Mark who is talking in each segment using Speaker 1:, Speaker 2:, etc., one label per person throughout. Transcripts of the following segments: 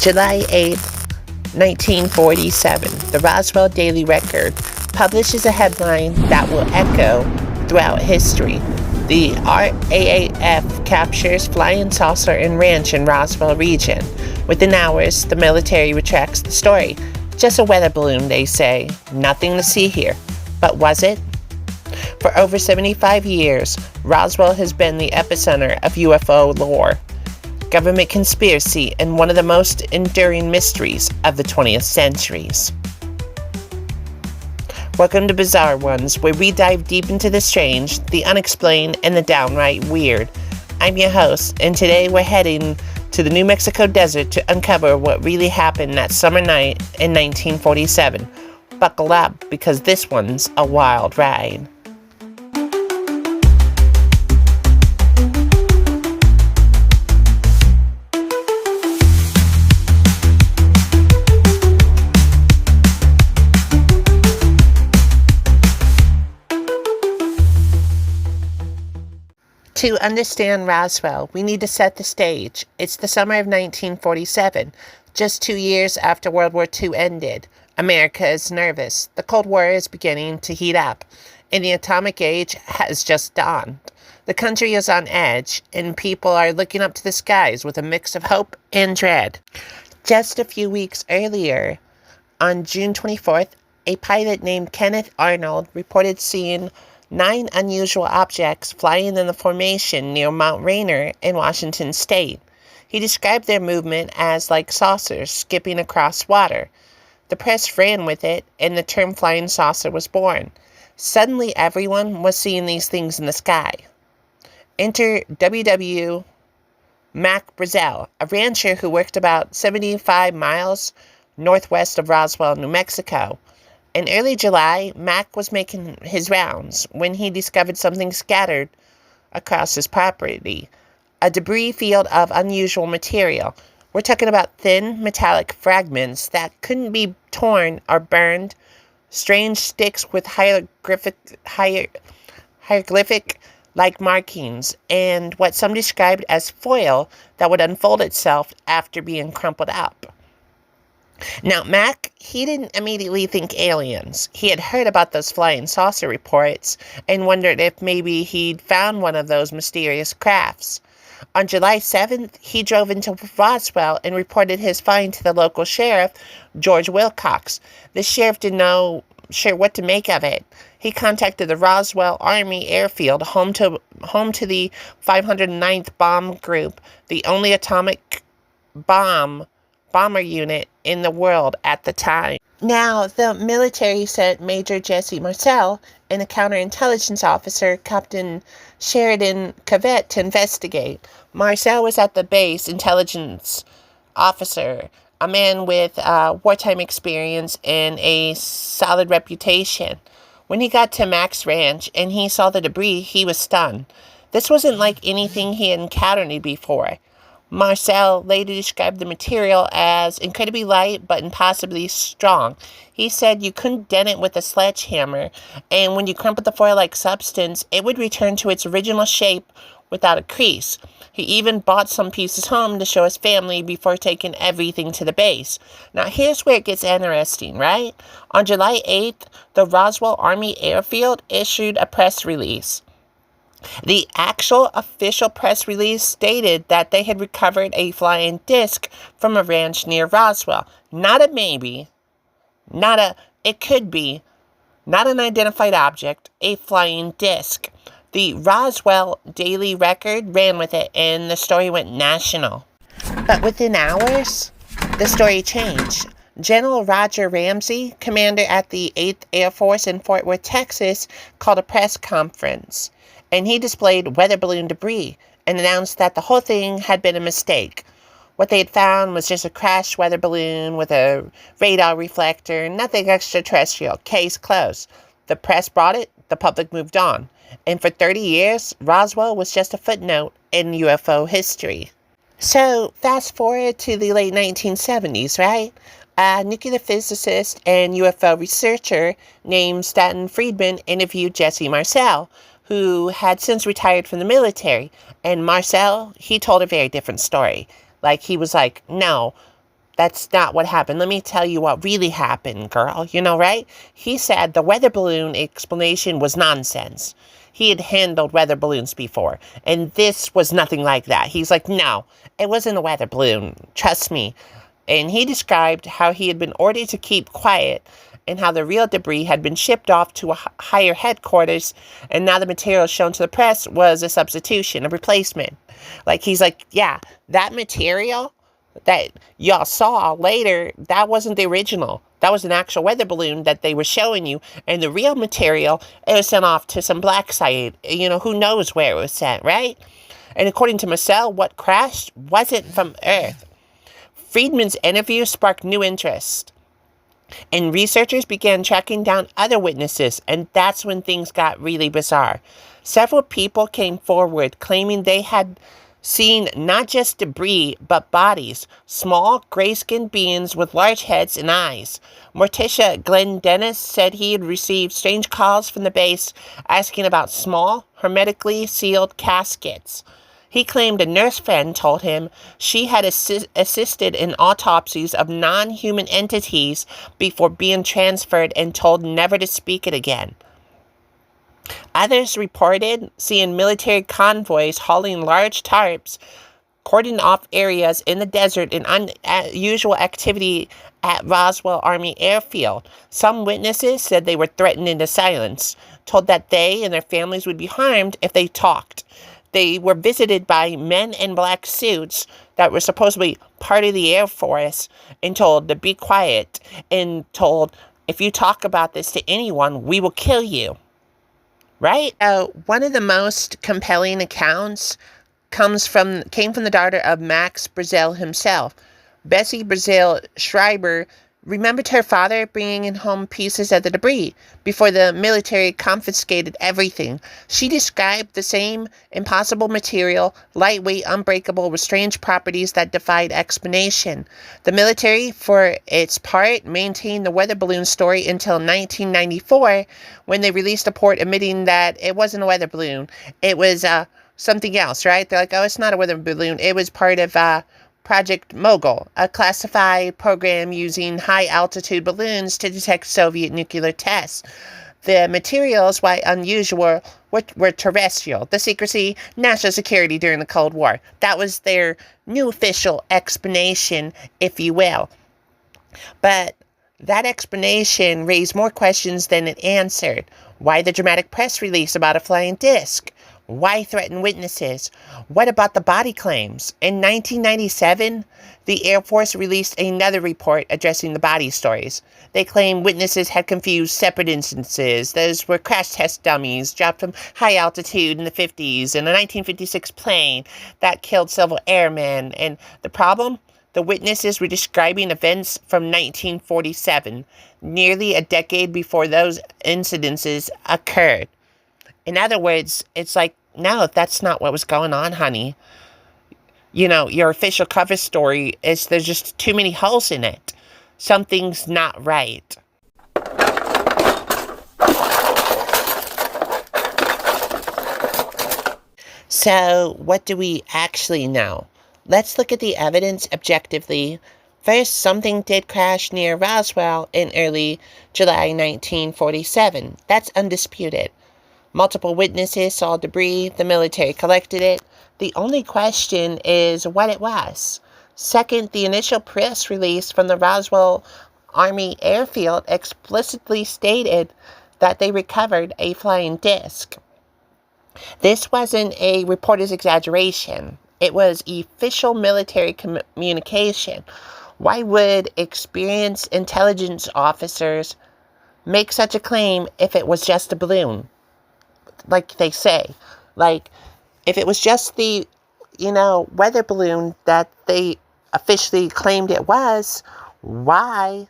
Speaker 1: July 8th, 1947, the Roswell Daily Record publishes a headline that will echo throughout history. The RAAF captures flying saucer and ranch in Roswell region. Within hours, the military retracts the story. Just a weather balloon, they say. Nothing to see here. But was it? For over 75 years, Roswell has been the epicenter of UFO lore, government conspiracy, and one of the most enduring mysteries of the 20th centuries. Welcome to Bizarre Ones, where we dive deep into the strange, the unexplained, and the downright weird. I'm your host, and today we're heading to the New Mexico desert to uncover what really happened that summer night in 1947. Buckle up, because this one's a wild ride. To understand Roswell, we need to set the stage. It's the summer of 1947, just 2 years after World War II ended. America is nervous. The Cold War is beginning to heat up, and the atomic age has just dawned. The country is on edge, and people are looking up to the skies with a mix of hope and dread. Just a few weeks earlier, on June 24th, a pilot named Kenneth Arnold reported seeing 9 unusual objects flying in the formation near Mount Rainier in Washington state. He described their movement as like saucers skipping across water. The press ran with it, and the term flying saucer was born. Suddenly, everyone was seeing these things in the sky. Enter W.W. Mac Brazel, a rancher who worked about 75 miles northwest of Roswell, New Mexico. In early July, Mac was making his rounds when he discovered something scattered across his property, a debris field of unusual material. We're talking about thin metallic fragments that couldn't be torn or burned, strange sticks with hieroglyphic-like markings, and what some described as foil that would unfold itself after being crumpled up. Now, Mac, he didn't immediately think aliens. He had heard about those flying saucer reports and wondered if maybe he'd found one of those mysterious crafts. On July 7th, he drove into Roswell and reported his find to the local sheriff, George Wilcox. The sheriff didn't know sure what to make of it. He contacted the Roswell Army Airfield, home to the 509th Bomb Group, the only atomic bomber unit in the world at the time. Now, the military sent Major Jesse Marcel and a counterintelligence officer, Captain Sheridan Cavett, to investigate. Marcel was at the base intelligence officer, a man with wartime experience and a solid reputation. When he got to Mac's ranch and he saw the debris, he was stunned. This wasn't like anything he had encountered before. Marcel later described the material as incredibly light but impossibly strong. He said you couldn't dent it with a sledgehammer, and when you crumpled the foil-like substance, it would return to its original shape without a crease. He even bought some pieces home to show his family before taking everything to the base. Now, here's where it gets interesting, right? On July 8th, the Roswell Army Airfield issued a press release. The actual official press release stated that they had recovered a flying disc from a ranch near Roswell. Not a maybe, it could be, not an identified object, a flying disc. The Roswell Daily Record ran with it, and the story went national. But within hours, the story changed. General Roger Ramsey, commander at the 8th Air Force in Fort Worth, Texas, called a press conference, and he displayed weather balloon debris and announced that the whole thing had been a mistake. What they had found was just a crashed weather balloon with a radar reflector, nothing extraterrestrial. Case closed. The press brought it, the public moved on. And for 30 years, Roswell was just a footnote in UFO history. So, fast forward to the late 1970s, right? A nuclear physicist and UFO researcher named Stanton Friedman interviewed Jesse Marcel, who had since retired from the military. And Marcel, he told a very different story. He was like, no, That's not what happened. Let me tell you what really happened, girl. You know, right? He said the weather balloon explanation was nonsense. He had handled weather balloons before, and this was nothing like that. He's like, no, it wasn't a weather balloon. Trust me. And he described how he had been ordered to keep quiet and how the real debris had been shipped off to a higher headquarters, and now the material shown to the press was a substitution, a replacement. Like, he's like, yeah, that material that y'all saw later, that wasn't the original. That was an actual weather balloon that they were showing you. And the real material, it was sent off to some black site. You know, who knows where it was sent, right? And according to Marcel, what crashed wasn't from Earth. Friedman's interview sparked new interest, and researchers began tracking down other witnesses, and that's when things got really bizarre. Several people came forward claiming they had seen not just debris, but bodies, small, gray-skinned beings with large heads and eyes. Morticia Glenn Dennis said he had received strange calls from the base asking about small, hermetically sealed caskets. He claimed a nurse friend told him she had assisted in autopsies of non-human entities before being transferred and told never to speak it again. Others reported seeing military convoys hauling large tarps, cordon off areas in the desert, and unusual activity at Roswell Army Airfield. Some witnesses said they were threatened into silence, told that they and their families would be harmed if they talked. They were visited by men in black suits that were supposedly part of the Air Force and told to be quiet, and told, if you talk about this to anyone, we will kill you. Right? One of the most compelling accounts came from the daughter of Max Brazel himself. Bessie Brazel Schreiber remembered her father bringing home pieces of the debris before the military confiscated everything. She described the same impossible material, lightweight, unbreakable, with strange properties that defied explanation. The military, for its part, maintained the weather balloon story until 1994, when they released a report admitting that it wasn't a weather balloon. It was something else, right? They're like, oh, it's not a weather balloon. It was part of Project Mogul, a classified program using high-altitude balloons to detect Soviet nuclear tests. The materials, while unusual, were terrestrial. The secrecy, national security during the Cold War. That was their new official explanation, if you will. But that explanation raised more questions than it answered. Why the dramatic press release about a flying disc? Why threaten witnesses? What about the body claims? In 1997, the Air Force released another report addressing the body stories. They claimed witnesses had confused separate instances. Those were crash test dummies dropped from high altitude in the 50s in a 1956 plane that killed several airmen. And the problem? The witnesses were describing events from 1947, nearly a decade before those incidences occurred. In other words, it's like, no, that's not what was going on, honey. You know, your official cover story there's just too many holes in it. Something's not right. So, what do we actually know? Let's look at the evidence objectively. First, something did crash near Roswell in early July 1947. That's undisputed. Multiple witnesses saw debris. The military collected it. The only question is what it was. Second, the initial press release from the Roswell Army Airfield explicitly stated that they recovered a flying disc. This wasn't a reporter's exaggeration. It was official military communication. Why would experienced intelligence officers make such a claim if it was just a balloon? Like they say, like, if it was just the, weather balloon that they officially claimed it was, why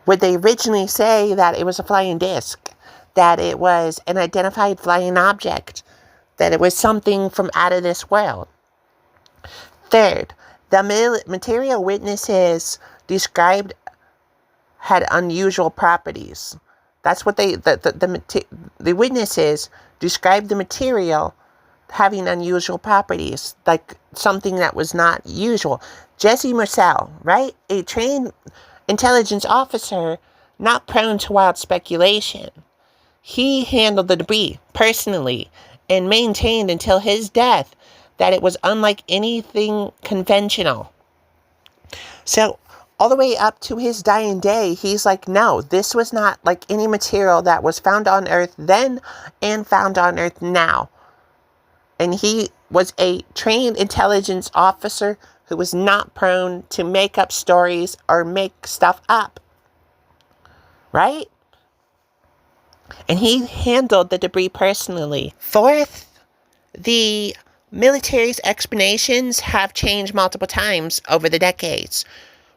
Speaker 1: would they originally say that it was a flying disc, that it was an identified flying object, that it was something from out of this world? Third, the material witnesses described had unusual properties. That's what the witnesses described the material having unusual properties. Like, something that was not usual. Jesse Marcel, right? A trained intelligence officer, not prone to wild speculation. He handled the debris personally and maintained until his death that it was unlike anything conventional. So, all the way up to his dying day, he's like, no, this was not like any material that was found on Earth then and found on Earth now. And he was a trained intelligence officer who was not prone to make up stories or make stuff up. Right? And he handled the debris personally. Fourth, the military's explanations have changed multiple times over the decades.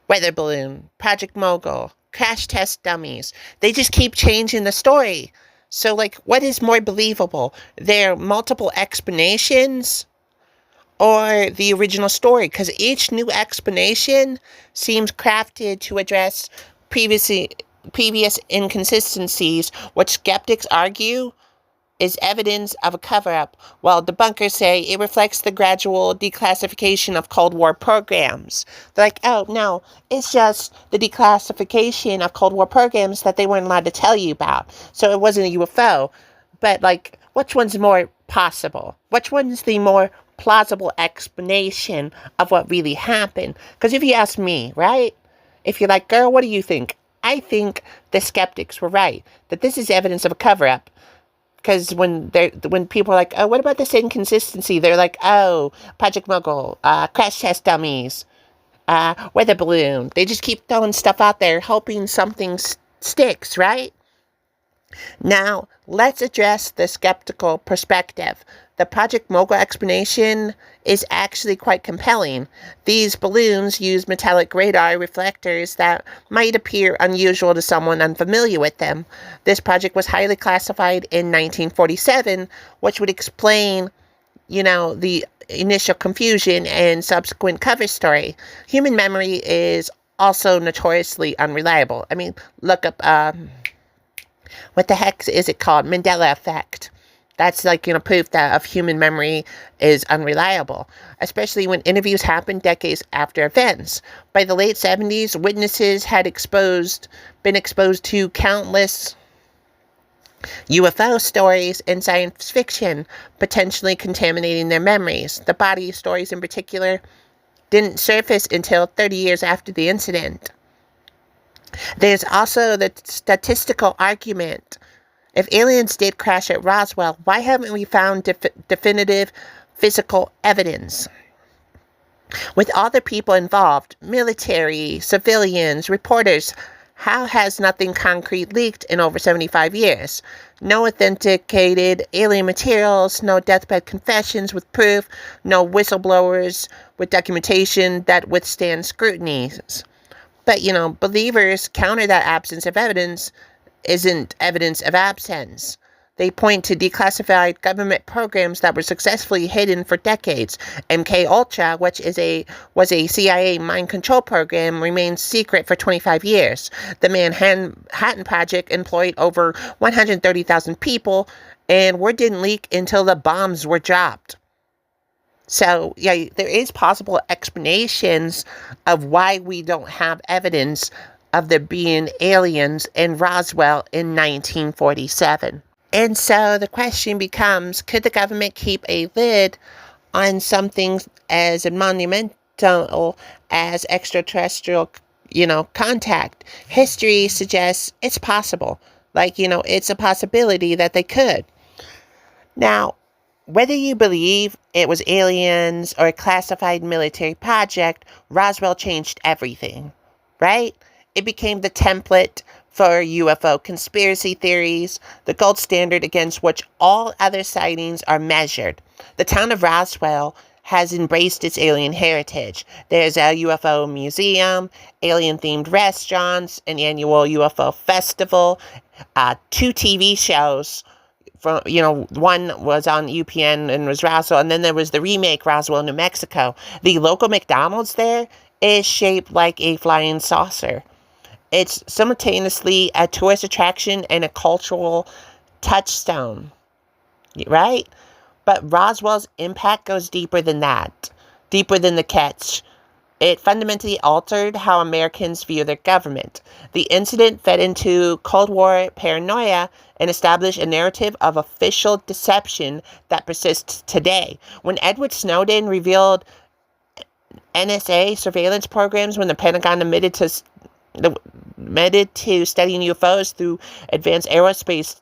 Speaker 1: Weather balloon, Project Mogul, crash test dummies. They just keep changing the story. So, like, what is more believable? Their multiple explanations or the original story? Because each new explanation seems crafted to address previous inconsistencies, which skeptics argue is evidence of a cover-up, while debunkers say it reflects the gradual declassification of Cold War programs. They're like, oh, no, it's just the declassification of Cold War programs that they weren't allowed to tell you about. So it wasn't a UFO. But, like, which one's more possible? Which one's the more plausible explanation of what really happened? Because if you ask me, right? If you're like, girl, what do you think? I think the skeptics were right, that this is evidence of a cover-up. Because when people are like, oh, what about this inconsistency? They're like, oh, Project Mogul, crash test dummies, weather balloon. They just keep throwing stuff out there, hoping something sticks, right? Now, let's address the skeptical perspective. The Project Mogul explanation is actually quite compelling. These balloons use metallic radar reflectors that might appear unusual to someone unfamiliar with them. This project was highly classified in 1947, which would explain, the initial confusion and subsequent cover story. Human memory is also notoriously unreliable. I mean, look up, what the heck is it called? Mandela effect. That's like, proof that of human memory is unreliable, especially when interviews happen decades after events. By the late 70s, witnesses had been exposed to countless UFO stories and science fiction, potentially contaminating their memories. The body stories in particular didn't surface until 30 years after the incident. There's also the statistical argument. If aliens did crash at Roswell, why haven't we found definitive physical evidence? With all the people involved, military, civilians, reporters, how has nothing concrete leaked in over 75 years? No authenticated alien materials, no deathbed confessions with proof, no whistleblowers with documentation that withstands scrutiny. But, believers counter that absence of evidence isn't evidence of absence. They point to declassified government programs that were successfully hidden for decades. MK Ultra, which was a CIA mind control program, remained secret for 25 years. The Manhattan Project employed over 130,000 people, and word didn't leak until the bombs were dropped. So, yeah, there is possible explanations of why we don't have evidence of there being aliens in Roswell in 1947. And so the question becomes, could the government keep a lid on something as monumental as extraterrestrial, contact? History suggests it's possible. It's a possibility that they could. Now, whether you believe it was aliens or a classified military project, Roswell changed everything, right? It became the template for UFO conspiracy theories, the gold standard against which all other sightings are measured. The town of Roswell has embraced its alien heritage. There's a UFO museum, alien-themed restaurants, an annual UFO festival, 2 TV shows. One was on UPN and was Roswell, and then there was the remake Roswell, New Mexico. The local McDonald's there is shaped like a flying saucer. It's simultaneously a tourist attraction and a cultural touchstone, right? But Roswell's impact goes deeper than that. deeper than the catch. It fundamentally altered how Americans view their government. The incident fed into Cold War paranoia and established a narrative of official deception that persists today. When Edward Snowden revealed NSA surveillance programs, when the Pentagon admitted to studying UFOs through advanced aerospace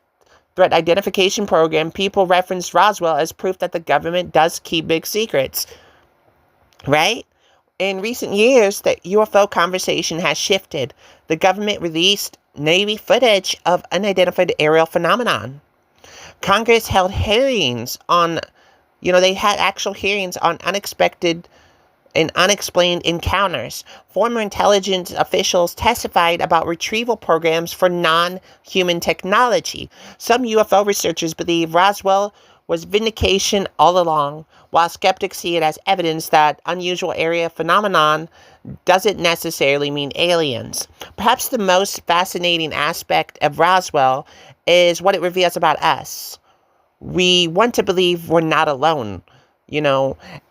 Speaker 1: threat identification program, people referenced Roswell as proof that the government does keep big secrets. Right? In recent years, the UFO conversation has shifted. The government released Navy footage of unidentified aerial phenomenon. Congress held hearings on, they had actual hearings on unexpected and unexplained encounters. Former intelligence officials testified about retrieval programs for non-human technology. Some UFO researchers believe Roswell was vindication all along, while skeptics see it as evidence that unusual area phenomenon doesn't necessarily mean aliens. Perhaps the most fascinating aspect of Roswell is what it reveals about us. We want to believe we're not alone,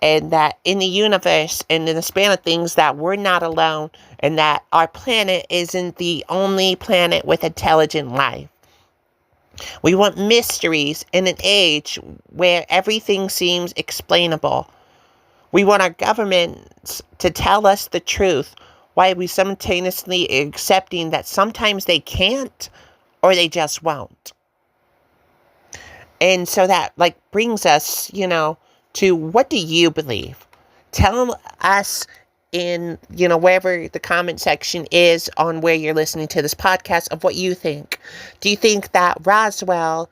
Speaker 1: and that in the universe and in the span of things that we're not alone, and that our planet isn't the only planet with intelligent life. We want mysteries in an age where everything seems explainable. We want our governments to tell us the truth, while we simultaneously accepting that sometimes they can't or they just won't. And so that brings us, to what do you believe? Tell us in, wherever the comment section is on where you're listening to this podcast of what you think. Do you think that Roswell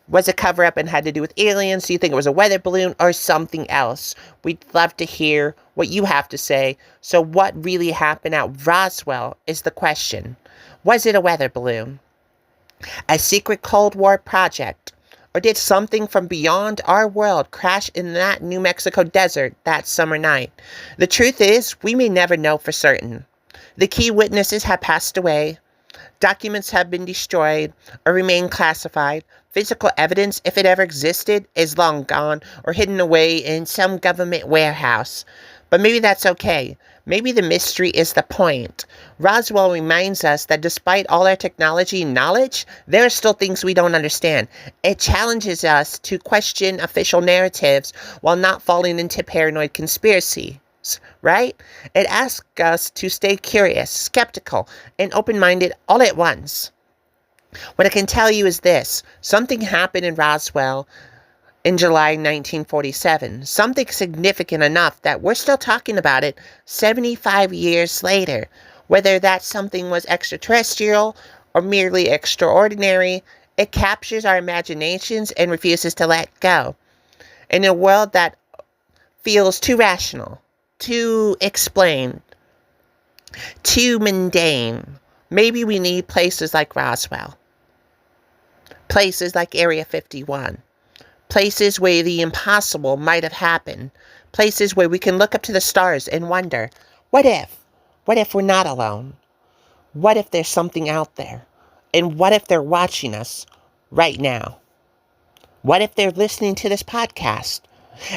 Speaker 1: was a cover-up and had to do with aliens? Do you think it was a weather balloon or something else? We'd love to hear what you have to say. So what really happened at Roswell is the question. Was it a weather balloon? A secret Cold War project? Or did something from beyond our world crash in that New Mexico desert that summer night? The truth is, we may never know for certain. The key witnesses have passed away. Documents have been destroyed or remain classified. Physical evidence, if it ever existed, is long gone or hidden away in some government warehouse. But maybe that's okay. Maybe the mystery is the point. Roswell reminds us that despite all our technology and knowledge, there are still things we don't understand. It challenges us to question official narratives while not falling into paranoid conspiracies, right? It asks us to stay curious, skeptical, and open-minded all at once. What I can tell you is this. Something happened in Roswell in July 1947, something significant enough that we're still talking about it 75 years later. Whether that something was extraterrestrial or merely extraordinary, it captures our imaginations and refuses to let go. In a world that feels too rational, too explained, too mundane, maybe we need places like Roswell, places like Area 51, places where the impossible might have happened. Places where we can look up to the stars and wonder, what if? What if we're not alone? What if there's something out there? And what if they're watching us right now? What if they're listening to this podcast?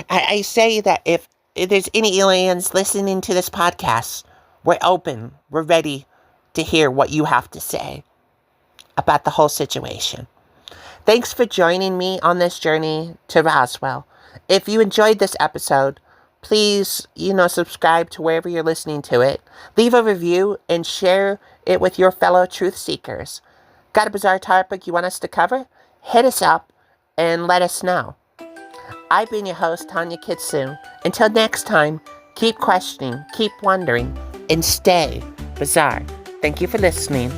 Speaker 1: I say that if there's any aliens listening to this podcast, we're open. We're ready to hear what you have to say about the whole situation. Thanks for joining me on this journey to Roswell. If you enjoyed this episode, please, subscribe to wherever you're listening to it. Leave a review and share it with your fellow truth seekers. Got a bizarre topic you want us to cover? Hit us up and let us know. I've been your host, Tonya Kitsune. Until next time, keep questioning, keep wondering, and stay bizarre. Thank you for listening.